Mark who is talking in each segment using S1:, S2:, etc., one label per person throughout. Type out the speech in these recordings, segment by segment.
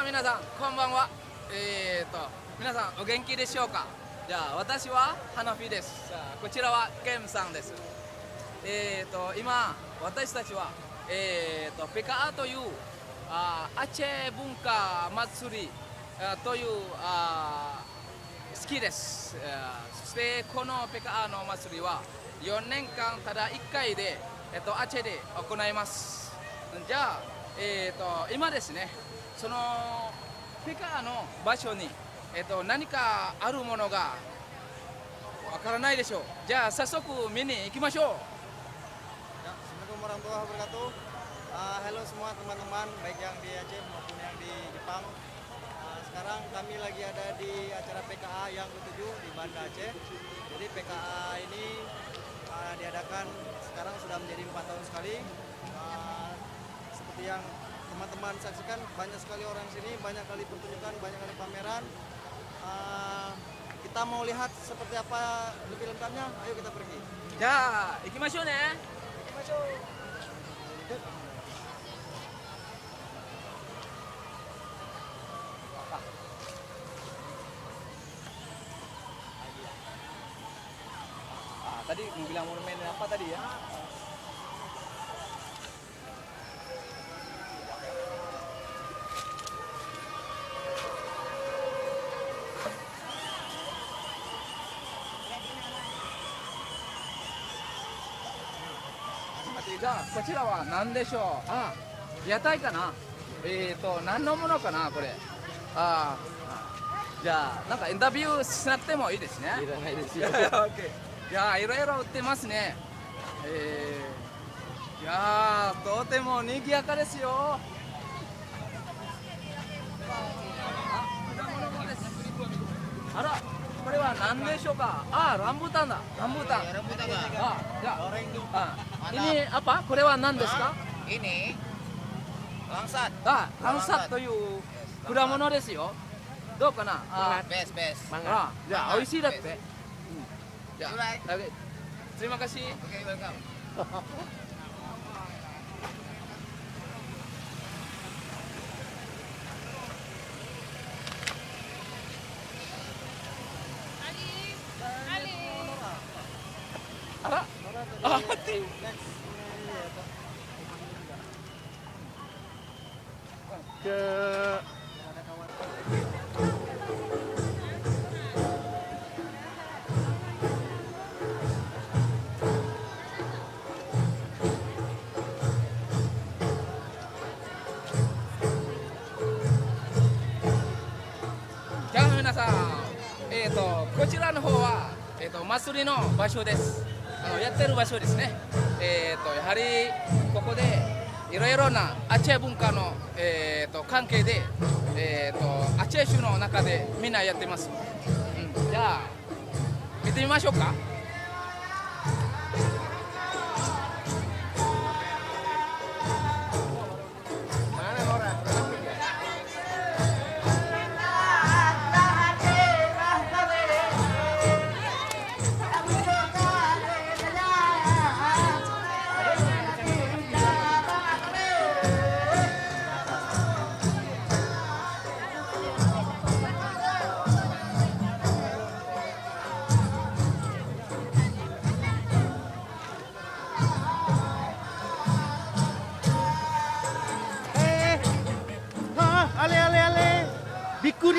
S1: あ皆さんこんばんは。皆さんお元気でしょうか。じゃあ私は花火です。こちらはケムさんです。今私たちはペカアというアチェ文化祭りという好きです。そしてこのペカアの祭りは4年間ただ1回でアチェで行います。じゃあ今ですね、そのペカアの場所に何かあるものがわからないでしょう。じゃあ早速見に行きましょう。
S2: Ya, Assalamualaikum warahmatullahi wabarakatuh. Halo semua teman-teman, baik yang di Aceh maupun yang di Jepang. Sekarang kami lagi ada di acara PKA yang ke-7 di Banda Aceh. Jadi PKA ini diadakan sekarang sudah menjadi 4 tahun sekali. Seperti yang teman-teman saksikan, banyak sekali orang sini, banyak kali pertunjukan, banyak kali pameran. Kita mau lihat seperti apa lebih lengkapnya. Ayo kita pergi.
S1: じゃあ行きましょうね。
S2: 行きましょう。
S1: Tadi mau bilang monumen apa tadi ya?じゃあこちらは何でしょう。屋台かな。何のものかなこれ。じゃあなんかインタビューしなくてもいいですね。
S2: いらないですよ。
S1: いやいろいろ売ってますね。いやとても賑やかですよ。あら、これは何でしょうか。ランブータンだ。ランブータン。じゃあini apa? これは何ですか。
S3: Ini langsat.
S1: ランサッという果物ですよ。どうかな。
S3: Best, best.
S1: じゃあ美味しいだって。じゃあ
S3: Alright.
S1: oke. Terima kasih.
S3: Okay, welcome.
S1: Mati. Keじゃあ皆さん、こちらの方は、祭りの場所です。やってる場所ですね。やはりここでいろいろなアチェ文化の、関係で、アチェ州の中でみんなやってます。じゃあ見てみましょうか。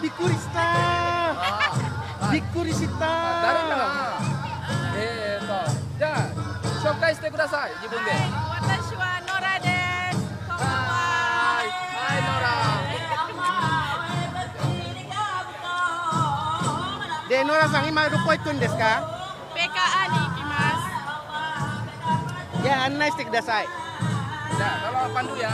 S2: びっくりしたびっくりした。
S1: 誰かな。じゃあ紹介してください。自分で。
S4: 私はノラです。こんばんは。
S1: はいノラ。
S2: で、ノラさん、今どこ行くんですか。
S4: ペカアに行きま
S2: じゃあ案内してください。
S1: じゃあkalau pandu ya.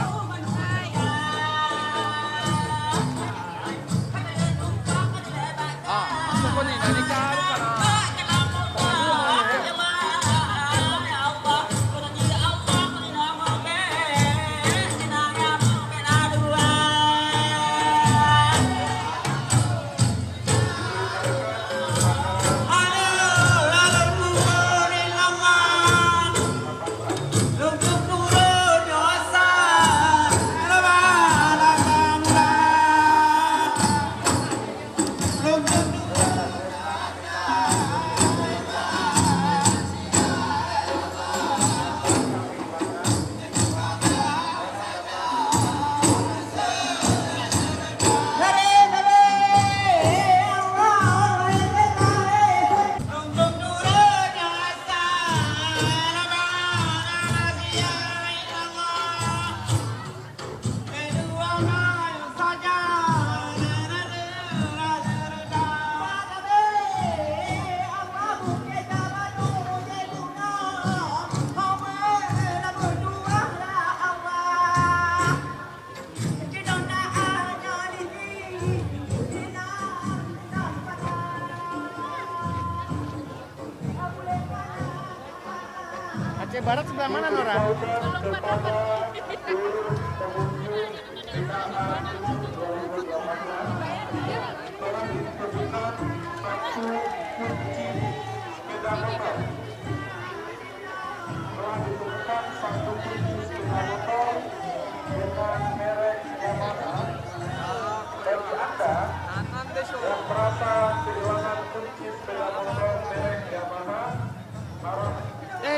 S1: なんでしょう。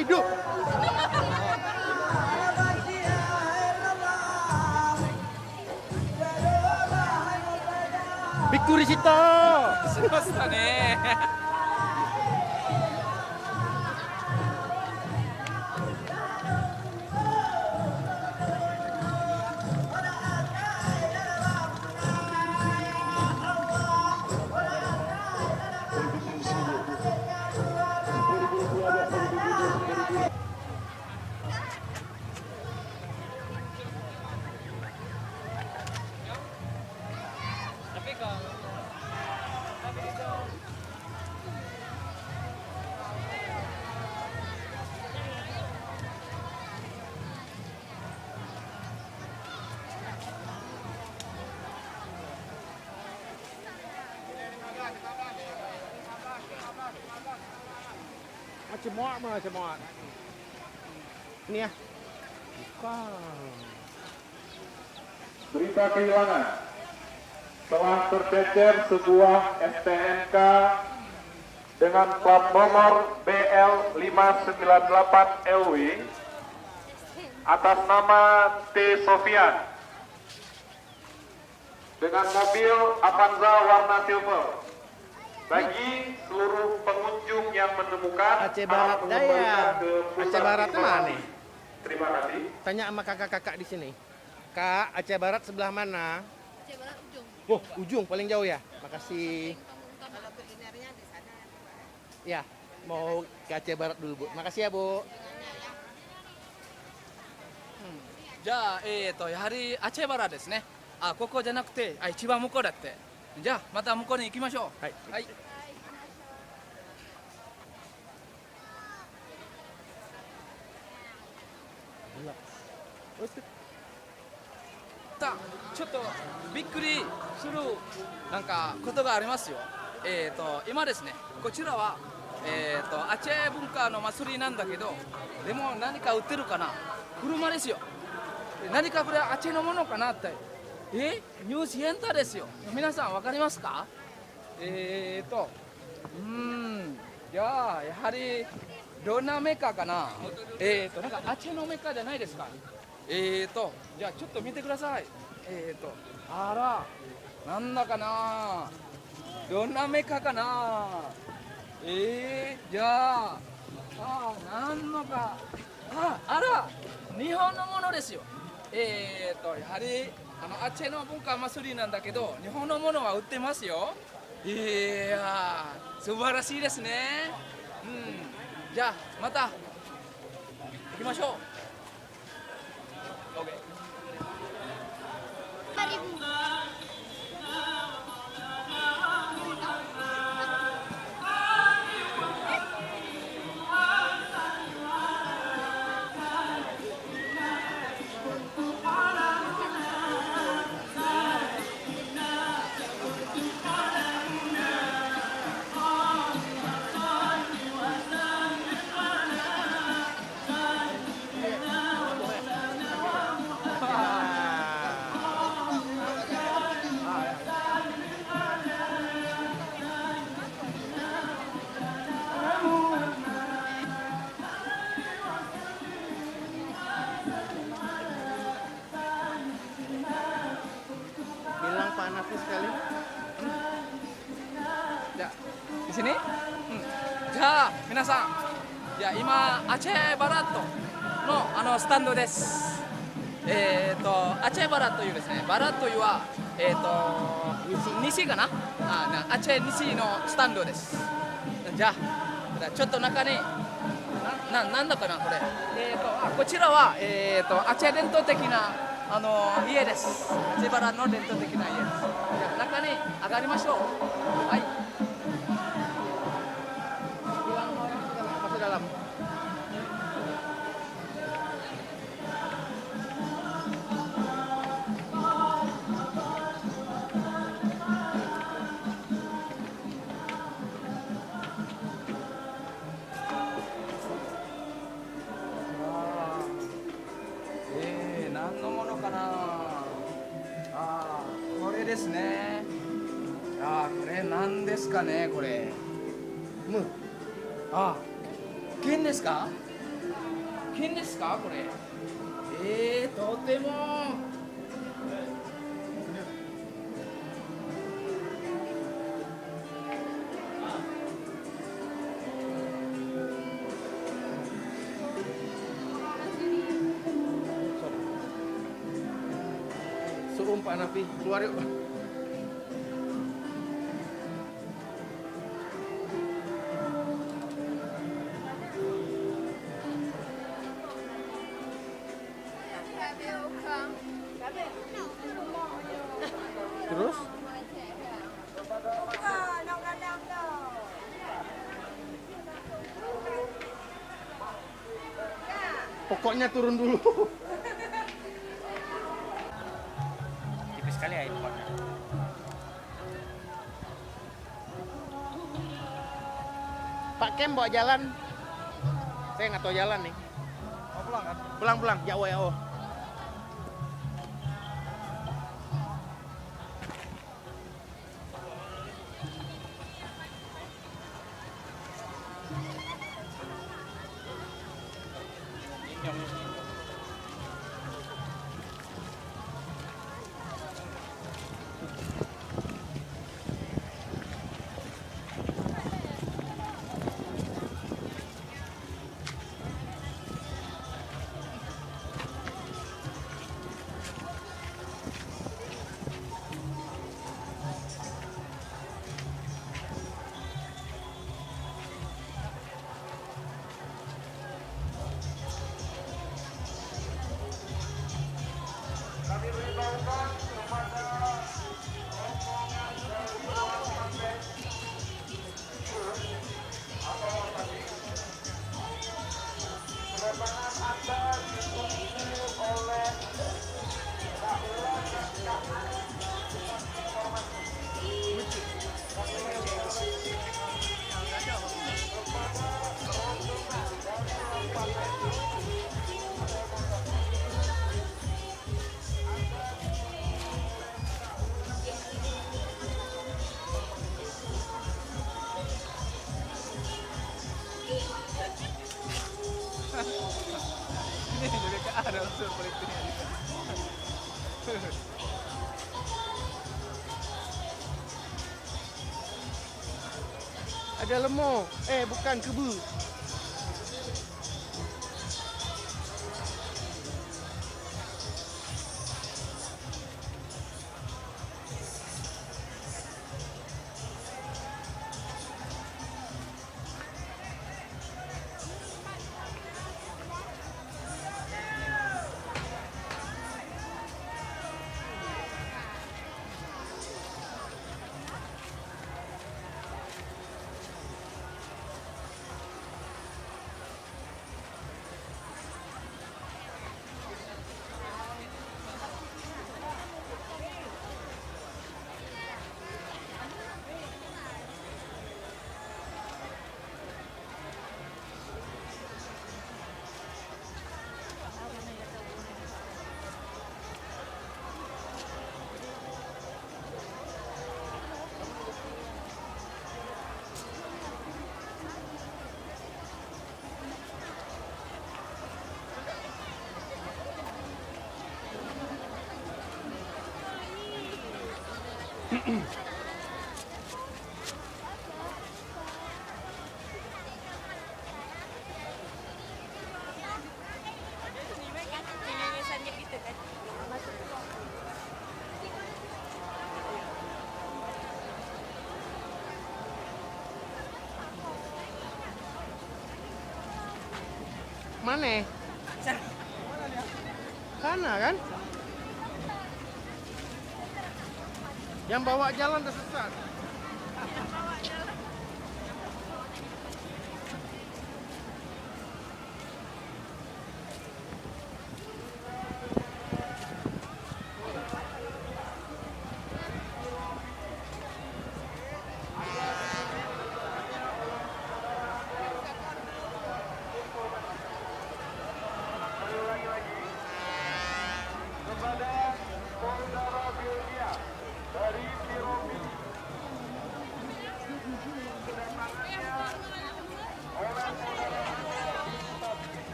S2: hidup. Victory Sito.
S1: しましたね。
S2: Cemok. Ini ya.
S5: Berita kehilangan. Telah tercecer sebuah STNK dengan plat nomor BL598LW atas nama T. Sofian dengan mobil Avanza warna silver. Bagi seluruh pengunjung yang menemukan
S2: Aceh Barat
S5: akan
S2: Daya.
S5: mengembalikan ke pusat
S2: Aceh Barat
S5: isolasi.
S2: mana?
S5: Terima kasih.
S2: Tanya sama kakak-kakak di sini. Kak, Aceh Barat sebelah mana?
S4: Aceh Barat ujung.
S2: Oh, ujung paling jauh ya. Makasih.
S4: Kalau kulinernya di sana.
S2: Ya, mau ke Aceh Barat dulu, Bu. Makasih ya, Bu.
S1: じゃあ、やはりアチェバラですね。あ、ここじゃなくて、あ、一番向こうだって。じゃあ、また向こうに行きましょう。
S2: はい。
S1: はい。ちょっとびっくりするなんかことがありますよ。今ですね、こちらはアチェ文化の祭りなんだけど、でも何か売ってるかな。車ですよ。何かこれアチェのものかなって。ニューシエンタですよ。皆さんわかりますか？じゃあやはりどんなメーカーかな。なんかアチェのメーカーじゃないですか。じゃあちょっと見てください。あら、なんだかな。どんなメーカーかな。じゃあ、なんのか。あら、日本のものですよ。やはりアチェの文化祭りなんだけど、日本のものは売ってますよ。いやー、素晴らしいですね。じゃあまた行きましょう。OK。
S2: Bilang panasnya sekali.
S1: じゃあdi sini、じゃあ皆さん、じゃあ今アチェバラットのスタンドです。アチェバラというですね、バラというは西かな、アチェ西のスタンドです。じゃあちょっと中になんだかなこれ。こちらはアチェ伝統的な家です。アチェバラの伝統的な家です。じゃあ中に上がりましょう。はい。
S2: Bilang orang masuk dalam.
S1: かな。これですね。これ何ですかね、これ。剣ですか？剣ですか、これ。とても。
S6: Suruh Pak Nafi keluar yuk. Terus? Pokoknya turun dulu.
S3: Tipis sekali ya impornya.
S6: Pak Kem bawa jalan. Saya nggak tahu jalan nih.
S2: Mau pulang kan?
S6: Pulang, jauh ya. Oh.
S1: Ini juga ada unsur politiknya.
S6: Ada lemo. Bukan kebu. Mana? Sana kan? Yang bawa jalan tersesat.
S5: Kepada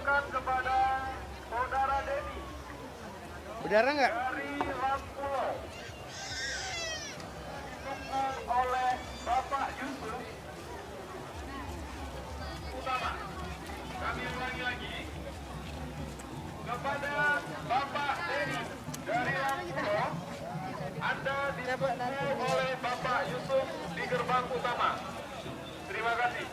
S5: dipersilakan kepada Saudara Dedi
S6: Berdarah nggak?
S5: dari Lampulo. Didukung oleh Bapak Yusuf Utama. Kami ulangi lagi. Kepada Bapak Dedi dari Lampulo, Anda didukung oleh Bapak Yusuf di gerbang utama. Terima kasih.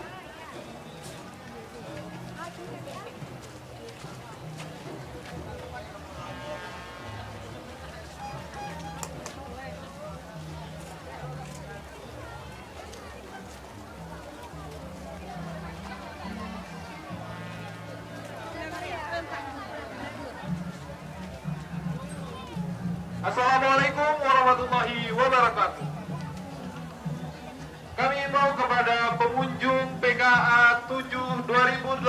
S5: Assalamualaikum warahmatullahi wabarakatuh. Kami himbau kepada pengunjung PKA 7 2018.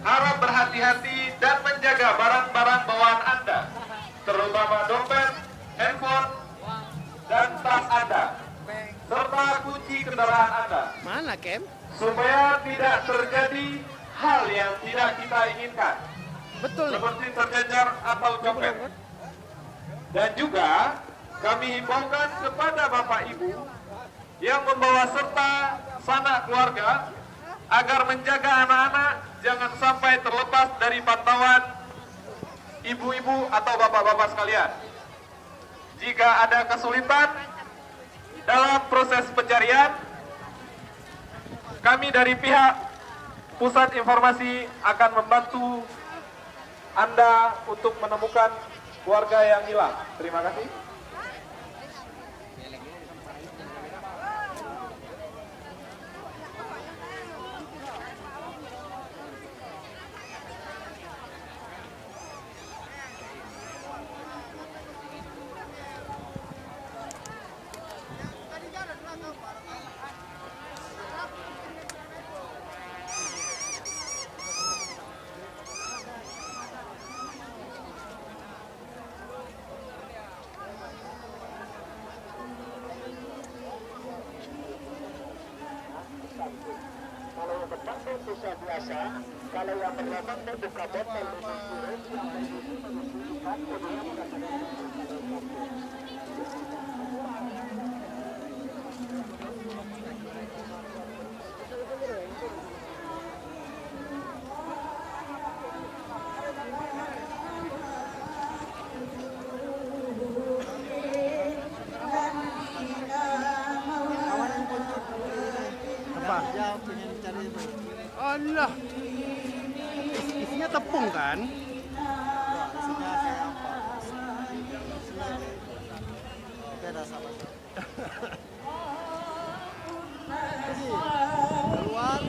S5: Harap berhati-hati dan menjaga barang-barang bawaan Anda, terutama dompet, handphone, dan tas Anda, serta kunci kendaraan Anda,
S6: Mana, Kem?
S5: supaya tidak terjadi hal yang tidak kita inginkan,
S6: Betul nih.
S5: seperti tercecer atau copet. Dan juga kami himbaukan kepada Bapak Ibu yang membawa serta sanak keluarga agar menjaga anak-anak jangan sampai terlepas dari pantauan ibu-ibu atau bapak-bapak sekalian. Jika ada kesulitan dalam proses pencarian, kami dari pihak Pusat Informasi akan membantu Anda untuk menemukan keluarga yang hilang. Terima kasih.
S7: Kalau yang berpakaian bisa biasa, kalau yang berlapang buka botol dengan kurus yang menunjukkan
S6: Apa?
S2: Ya, pengen cari itu.
S6: Allah. Isinya tepung kan?
S2: Wah, isinya kayak apa? Isinya beda sama. Jadi, keluar.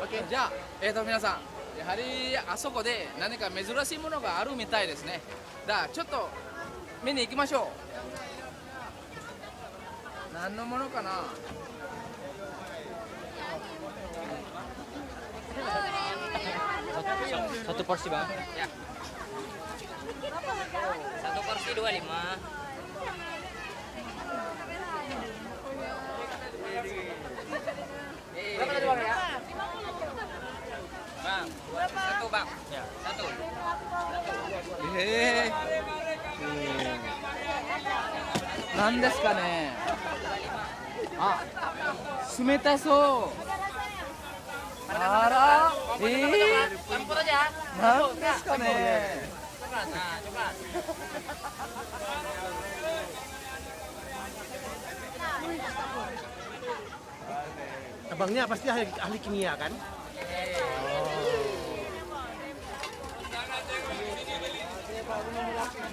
S1: OK、じゃあ、皆さん、やはりあそこで何か珍しいものがあるみたいですね。だからちょっと見に行きましょう。何のものかな。
S3: Satu porsi bang.
S1: Ya.
S3: Satu porsi 25.
S1: Berapa tadi bang ya?
S3: Bang, satu bang. Ya, satu.
S1: Eh. なんですかね。あ、冷たそう。あら、なんですかね。
S6: Abangnya pasti ahli kimia kan?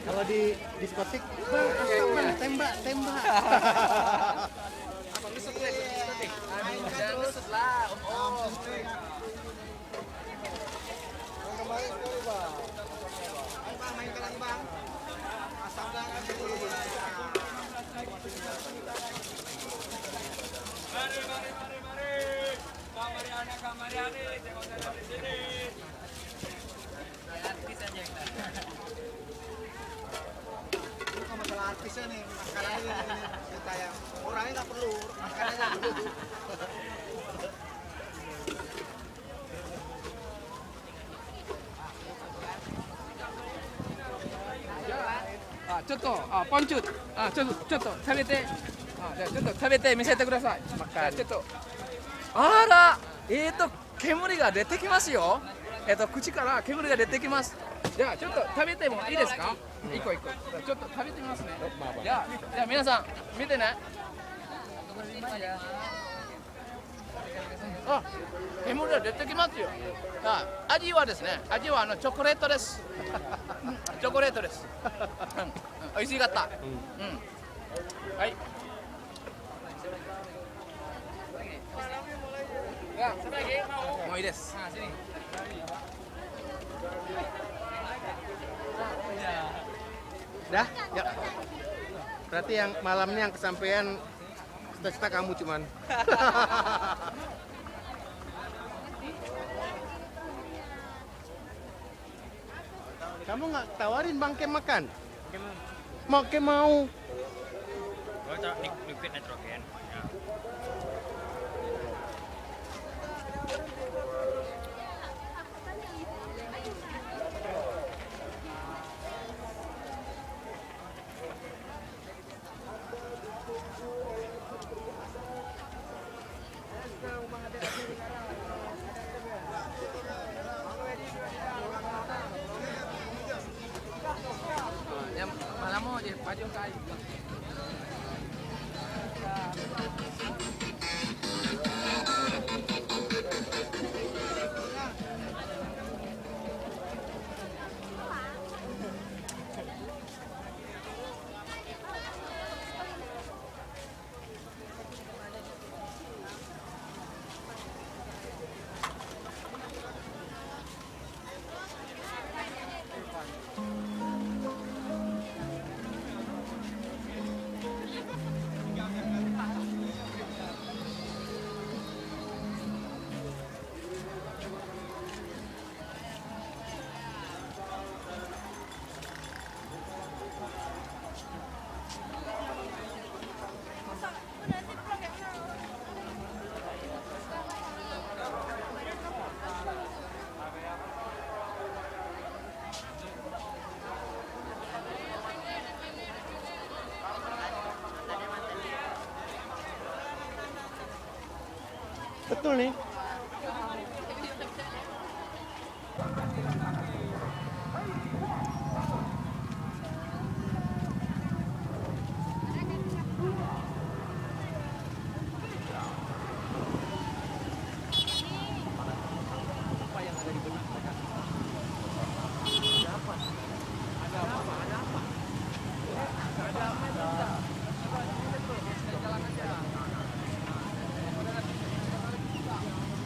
S6: Kalau di diskotik, bang, asap bang, tembak, tembak.
S1: Apa ngesut deh, diskotik? Aduh, jangan ngesut lah, om.
S2: Kembali sekali bang. Ayo bang, mainkan lagi bang. Asap bang, bukan masalah artisnya nih, makanannya ini kita yang orangnya nggak perlu, makanannya perlu.
S1: Poncut. ちょっと食べて。じゃあちょっと食べて見せてください。ちょっと。あら、煙が出てきますよ。口から煙が出てきます。じゃあちょっと食べてもいいですか？一個。ちょっと食べてみますね。じゃあ皆さん見てね。あ、煙が出てきますよ。味はですね、味はチョコレートです。チョコレートです。美味しかった。はい。もういいです。
S6: Dah, ya. Berarti yang malamnya yang kesampaian cita-cita kamu cuman. Kamu nggak tawarin Bang Kem makan? Mau Kem mau.
S3: Oh, tak liquid nitrogen. Ya.
S1: Yang mana mau je baju kayu.
S6: Betul nih.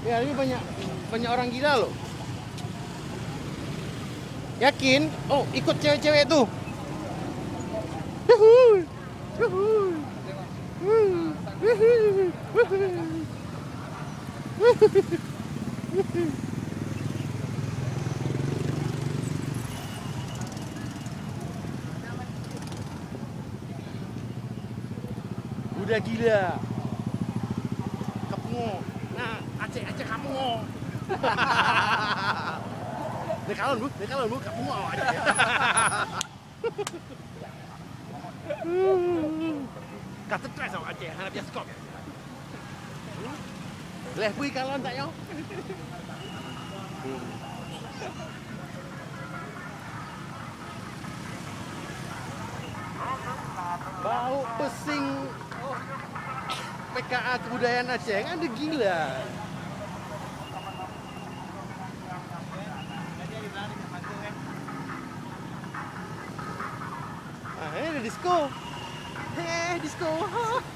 S6: Ya, ini banyak orang gila loh. Yakin? Oh, ikut cewek-cewek tuh. Yuhu. Yuhu. Udah gila. Kamu. Nah, Aceh kamu. Dekalon bu, kamu mau aja. Kata tres sama Aceh, harap bioskop. Leh bui kalon tak yo. Bau pesing PKA Kebudayaan Aceh kan ada gila. disco. Disco.